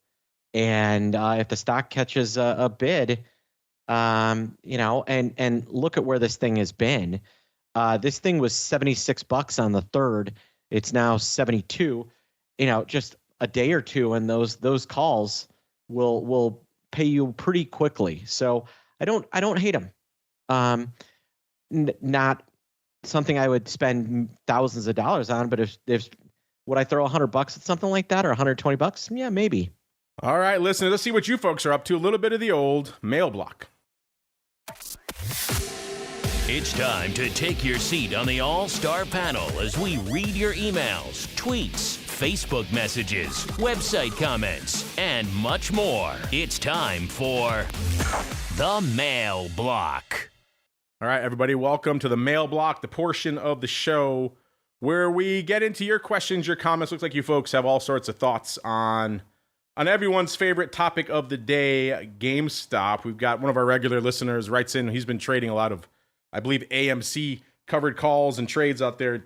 And if the stock catches a bid, and look at where this thing has been. This thing was $76 on the 3rd. It's now 72. Just a day or two, and those calls will pay you pretty quickly. So I don't hate them. Not something I would spend thousands of dollars on, but if would I throw $100 at something like that or $120? Yeah, maybe. All right, listeners, let's see what you folks are up to. A little bit of the old mail block. It's time to take your seat on the All-Star panel as we read your emails, tweets, Facebook messages, website comments, and much more. It's time for the Mail Block. All right, everybody, welcome to the Mail Block, the portion of the show where we get into your questions, your comments. Looks like you folks have all sorts of thoughts on everyone's favorite topic of the day, GameStop. We've got one of our regular listeners writes in. He's been trading a lot of, I believe, AMC covered calls and trades out there.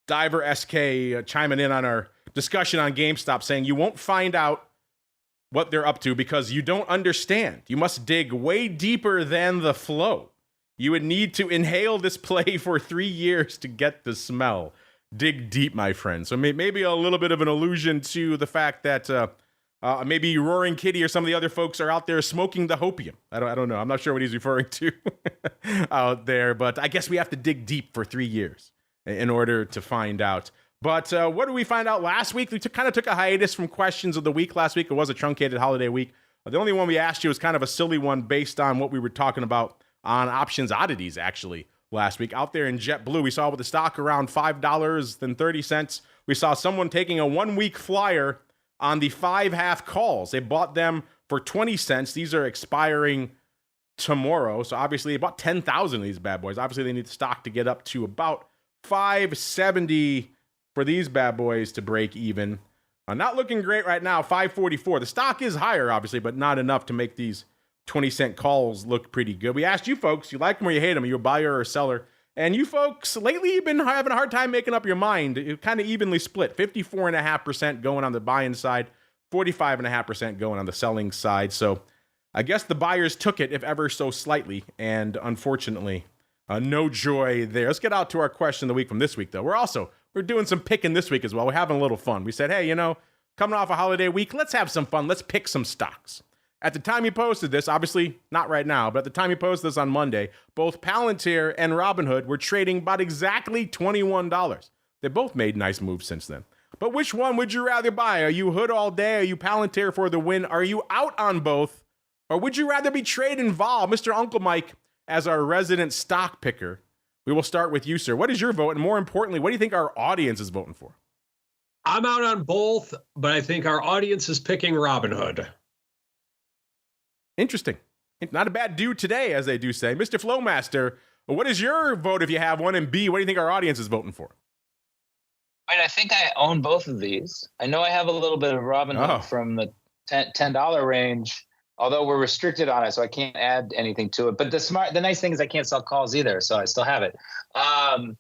Diver SK chiming in on our discussion on GameStop, saying you won't find out what they're up to because you don't understand. You must dig way deeper than the flow. You would need to inhale this play for 3 years to get the smell. Dig deep, my friend. So maybe a little bit of an allusion to the fact that maybe Roaring Kitty or some of the other folks are out there smoking the hopium. I don't know. I'm not sure what he's referring to out there, but I guess we have to dig deep for 3 years in order to find out. But what did we find out last week? We kind of took a hiatus from questions of the week last week. It was a truncated holiday week. The only one we asked you was kind of a silly one based on what we were talking about on options oddities, actually, last week. Out there in JetBlue, we saw with the stock around $5.30. We saw someone taking a 1 week flyer on the 5 half calls. They bought them for 20 cents. These are expiring tomorrow. So obviously, about 10,000 of these bad boys. Obviously, they need the stock to get up to about 570 for these bad boys to break even. Not looking great right now, 544. The stock is higher, obviously, but not enough to make these 20-cent calls look pretty good. We asked you folks, you like them or you hate them? Are you a buyer or a seller? And you folks, lately you've been having a hard time making up your mind. It kind of evenly split. 54.5% going on the buying side, 45.5% going on the selling side. So I guess the buyers took it, if ever so slightly, and unfortunately, no joy there. Let's get out to our question of the week from this week, though. We're doing some picking this week as well. We're having a little fun. We said, hey, coming off a holiday week, let's have some fun. Let's pick some stocks. At the time you posted this, obviously not right now, but at the time you posted this on Monday, both Palantir and Robinhood were trading about exactly $21. They both made nice moves since then. But which one would you rather buy? Are you Hood all day? Are you Palantir for the win? Are you out on both? Or would you rather be trade involved? Mr. Uncle Mike, as our resident stock picker, we will start with you, sir. What is your vote? And more importantly, what do you think our audience is voting for? I'm out on both, but I think our audience is picking Robinhood. Interesting. Not a bad dude today, as they do say. Mr. Flowmaster, what is your vote if you have one? And B, what do you think our audience is voting for? I think I own both of these. I know I have a little bit of Robinhood from the $10 range, although we're restricted on it, so I can't add anything to it. But the nice thing is I can't sell calls either, so I still have it. I'd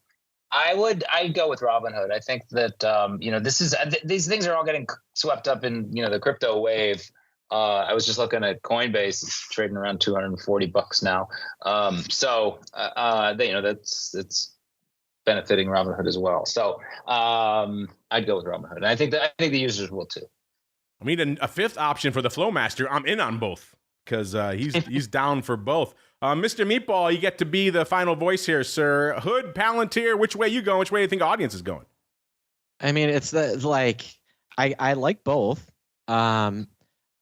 go with Robinhood. I think that these things are all getting swept up in the crypto wave. I was just looking at Coinbase; it's trading around $240 now. That's benefiting Robinhood as well. So I'd go with Robinhood. And I think the users will too. I mean, a fifth option for the Flowmaster. I'm in on both because he's down for both. Mr. Meatball, you get to be the final voice here, sir. Hood, Palantir, which way you going? Which way do you think the audience is going? I mean, I like both.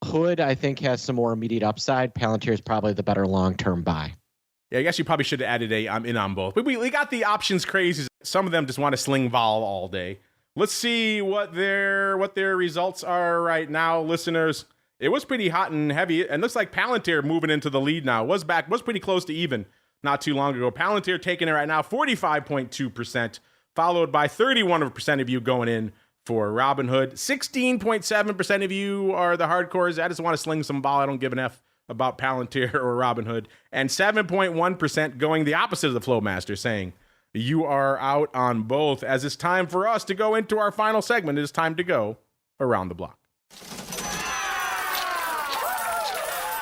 Hood, I think, has some more immediate upside. Palantir is probably the better long-term buy. Yeah, I guess you probably should have added I'm in on both. But we got the options crazy. Some of them just want to sling vol all day. Let's see what their results are right now, listeners. It was pretty hot and heavy, and looks like Palantir moving into the lead now. Was pretty close to even not too long ago. Palantir taking it right now, 45.2%, followed by 31% of you going in for Robinhood. 16.7% of you are the hardcores. I just want to sling some vol. I don't give an F about Palantir or Robinhood. And 7.1% going the opposite of the Flowmaster, saying you are out on both. As it's time for us to go into our final segment, it is time to go around the block.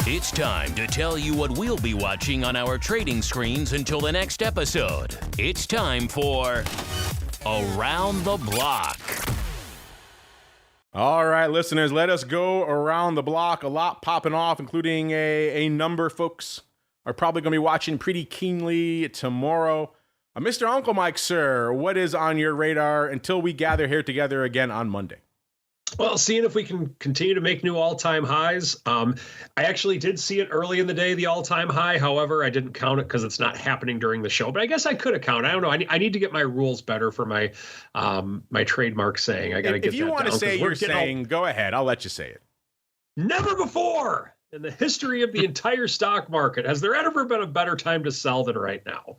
It's time to tell you what we'll be watching on our trading screens until the next episode. It's time for Around the Block. All right, listeners, let us go around the block. A lot popping off, including a number of folks are probably going to be watching pretty keenly tomorrow. Mr. Uncle Mike, sir, what is on your radar until we gather here together again on Monday? Well, seeing if we can continue to make new all-time highs. I actually did see it early in the day, the all-time high. However, I didn't count it because it's not happening during the show. But I guess I could have counted. I don't know. I need to get my rules better for my my trademark saying. I got to get that down. If you want to say you're saying, go ahead. I'll let you say it. Never before in the history of the entire stock market has there ever been a better time to sell than right now.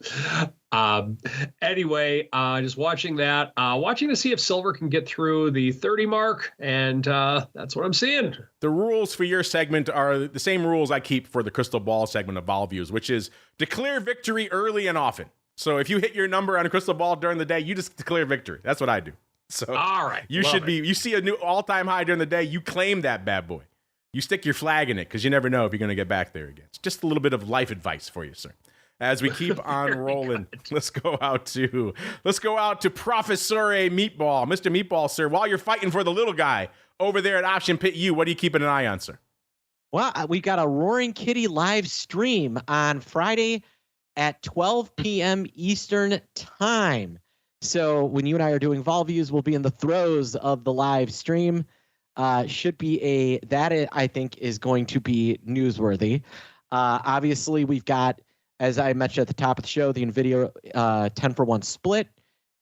Anyway, just watching that, watching to see if silver can get through the 30 mark, and that's what I'm seeing. The rules for your segment are the same rules I keep for the crystal ball segment of Vol Views, which is declare victory early and often. So if you hit your number on a crystal ball during the day, you just declare victory. That's what I do. So all right, you see a new all-time high during the day, you claim that bad boy. You stick your flag in it because you never know if you're going to get back there again. It's just a little bit of life advice for you, sir. As we keep on rolling, let's go out to Professor Meatball. Mr. Meatball, sir, while you're fighting for the little guy over there at Option Pit U, what are you keeping an eye on, sir? Well, we got a Roaring Kitty live stream on Friday at 12 p.m. Eastern time. So when you and I are doing Vol Views, we'll be in the throes of the live stream. Should be I think is going to be newsworthy. Obviously, we've got, as I mentioned at the top of the show, the NVIDIA 10-for-1 split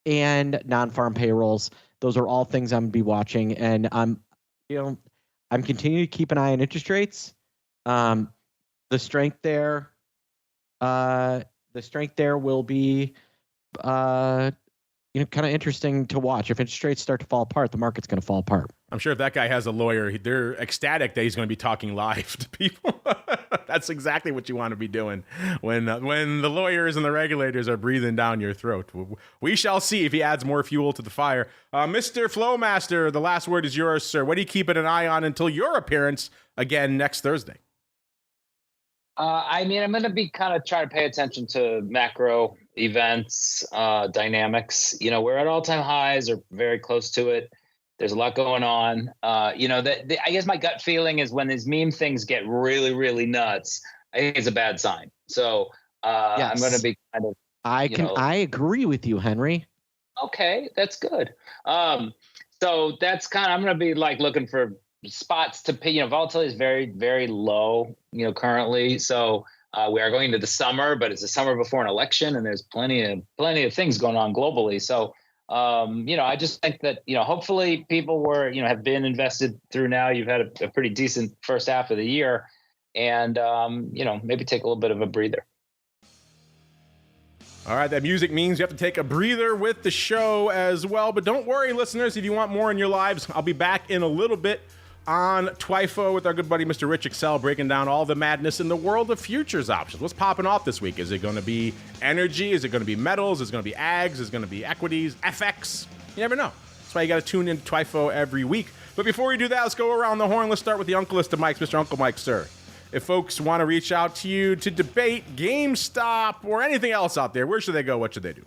and non-farm payrolls. Those are all things I'm going to be watching, and I'm continuing to keep an eye on interest rates. The strength there will be kind of interesting to watch. If interest rates start to fall apart, the market's going to fall apart. I'm sure if that guy has a lawyer, they're ecstatic that he's going to be talking live to people. That's exactly what you want to be doing when the lawyers and the regulators are breathing down your throat. We shall see if he adds more fuel to the fire. Mr. Flowmaster, the last word is yours, sir. What are you keeping an eye on until your appearance again next Thursday? I'm going to be kind of trying to pay attention to macro events, dynamics. We're at all-time highs or very close to it. There's a lot going on. I guess my gut feeling is when these meme things get really, really nuts, I think it's a bad sign. So yes. I'm going to be kind of. I agree with you, Henry. Okay, that's good. So that's I'm going to be looking for spots to pay. Volatility is very, very low, currently. So we are going into the summer, but it's the summer before an election, and there's plenty of things going on globally. So. I just think that, hopefully people have been invested through now. You've had a pretty decent first half of the year, and, maybe take a little bit of a breather. All right. That music means you have to take a breather with the show as well. But don't worry, listeners, if you want more in your lives, I'll be back in a little bit on TWIFO with our good buddy, Mr. Rich Excel, breaking down all the madness in the world of futures options. What's popping off this week? Is it going to be energy? Is it going to be metals? Is it going to be ags? Is it going to be equities? FX? You never know. That's why you got to tune in to TWIFO every week. But before we do that, let's go around the horn. Let's start with the Uncleist of Mikes. Mr. Uncle Mike, sir. If folks want to reach out to you to debate GameStop or anything else out there, where should they go? What should they do?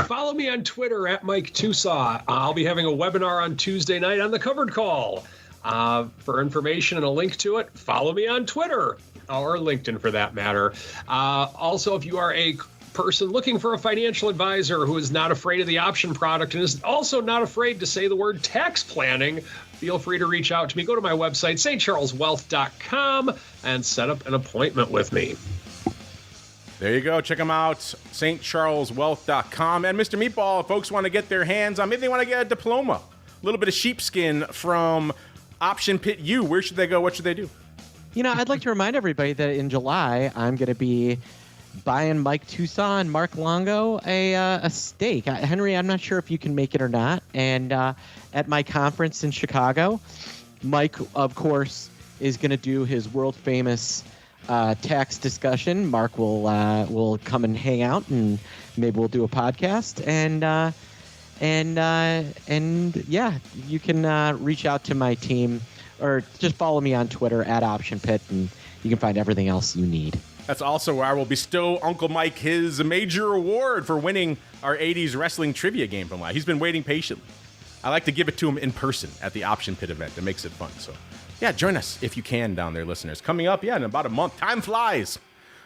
Follow me on Twitter at Mike Tosaw. I'll be having a webinar on Tuesday night on the Covered Call. For information and a link to it, follow me on Twitter or LinkedIn for that matter. Also, if you are a person looking for a financial advisor who is not afraid of the option product and is also not afraid to say the word tax planning, feel free to reach out to me. Go to my website, stcharleswealth.com, and set up an appointment with me. There you go. Check them out, stcharleswealth.com. And Mr. Meatball, if folks want to get their hands on, maybe they want to get a diploma, a little bit of sheepskin from Option Pit U, where should they go? What should they do? I'd like to remind everybody that in July, I'm going to be buying Mike Tosaw and Mark Longo a steak. Henry, I'm not sure if you can make it or not. And at my conference in Chicago, Mike, of course, is going to do his world-famous tax discussion. Mark will come and hang out, and maybe we'll do a podcast. And yeah, you can reach out to my team or just follow me on Twitter at Option Pit, and you can find everything else you need. That's also where I will bestow Uncle Mike his major award for winning our 80s wrestling trivia game from last. He's been waiting patiently. I like to give it to him in person at the Option Pit event. It makes it fun. So, yeah, join us if you can down there, listeners. Coming up, in about a month. Time flies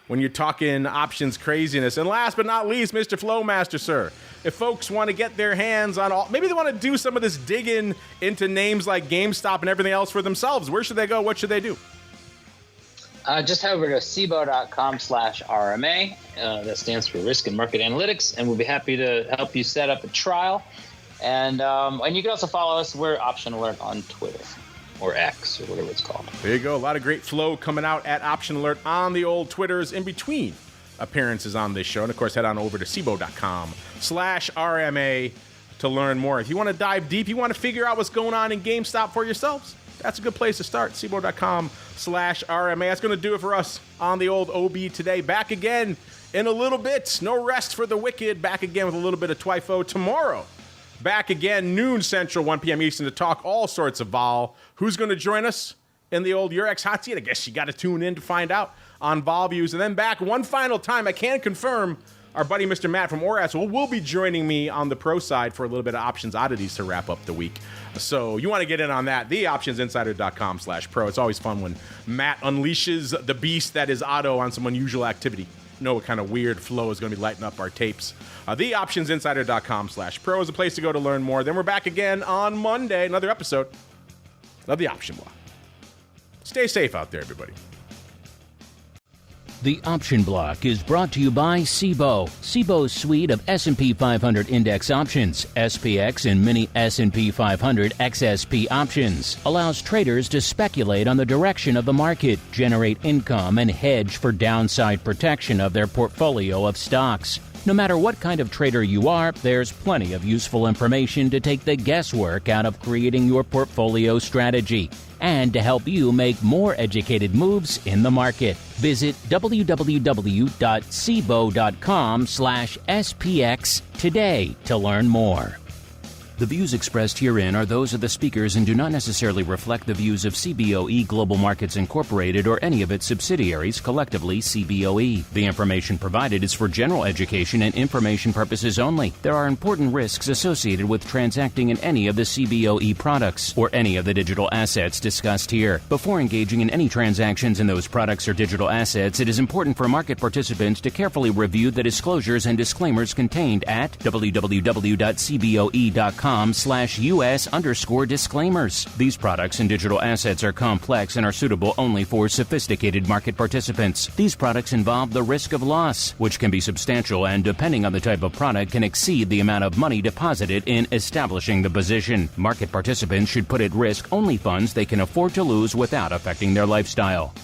when you're talking options craziness. And last but not least, Mr. Flowmaster, sir. If folks want to get their hands on maybe they want to do some of this digging into names like GameStop and everything else for themselves, where should they go? What should they do? Just head over to Cboe.com/RMA. That stands for Risk and Market Analytics, and we'll be happy to help you set up a trial. And you can also follow us. We're Option Alert on Twitter, or X, or whatever it's called. There you go. A lot of great flow coming out at Option Alert on the old Twitters in between appearances on this show. And of course, head on over to Cboe.com/RMA to learn more. If you want to dive deep, you want to figure out what's going on in GameStop for yourselves, that's a good place to start. Cboe.com/RMA. That's going to do it for us on the old OB today. Back again in a little bit. No rest for the wicked. Back again with a little bit of TWIFO tomorrow. Back again, noon Central, 1 p.m. Eastern, to talk all sorts of vol. Who's going to join us in the old Eurex hot seat? I guess you got to tune in to find out on vol views. And then back one final time, I can confirm our buddy Mr. Matt from ORAS will be joining me on the pro side for a little bit of options oddities to wrap up the week. So you want to get in on that, theoptionsinsider.com/pro. It's always fun when Matt unleashes the beast that is Otto on some unusual activity. Know what kind of weird flow is going to be lighting up our tapes. Theoptionsinsider.com/pro is a place to go to learn more. Then we're back again on Monday, another episode of the Option Block. Stay safe out there, everybody. The Option Block is brought to you by Cboe. Cboe's suite of S&P 500 index options, SPX and mini S&P 500 XSP options, allows traders to speculate on the direction of the market, generate income, and hedge for downside protection of their portfolio of stocks. No matter what kind of trader you are, there's plenty of useful information to take the guesswork out of creating your portfolio strategy and to help you make more educated moves in the market. Visit www.cboe.com/SPX today to learn more. The views expressed herein are those of the speakers and do not necessarily reflect the views of Cboe Global Markets Incorporated or any of its subsidiaries, collectively Cboe. The information provided is for general education and information purposes only. There are important risks associated with transacting in any of the Cboe products or any of the digital assets discussed here. Before engaging in any transactions in those products or digital assets, it is important for market participants to carefully review the disclosures and disclaimers contained at www.cboe.com/US_disclaimers. These products and digital assets are complex and are suitable only for sophisticated market participants. These products involve the risk of loss, which can be substantial and, depending on the type of product, can exceed the amount of money deposited in establishing the position. Market participants should put at risk only funds they can afford to lose without affecting their lifestyle.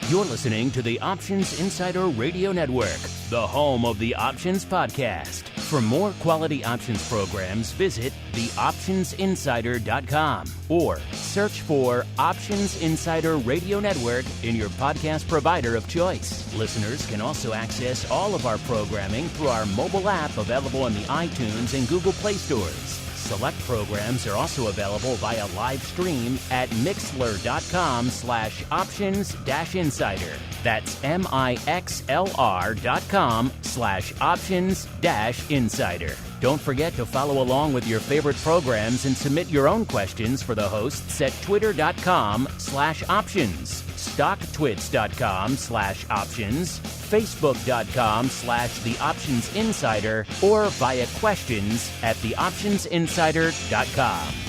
You're listening to the Options Insider Radio Network, the home of the Options Podcast. For more quality options programs, visit theoptionsinsider.com or search for Options Insider Radio Network in your podcast provider of choice. Listeners can also access all of our programming through our mobile app available in the iTunes and Google Play stores. Select programs are also available via live stream at mixlr.com/options-insider. That's mixlr.com/options-insider. Don't forget to follow along with your favorite programs and submit your own questions for the hosts at twitter.com/options, stocktwits.com/options, facebook.com/theoptionsinsider, or via questions at theoptionsinsider.com.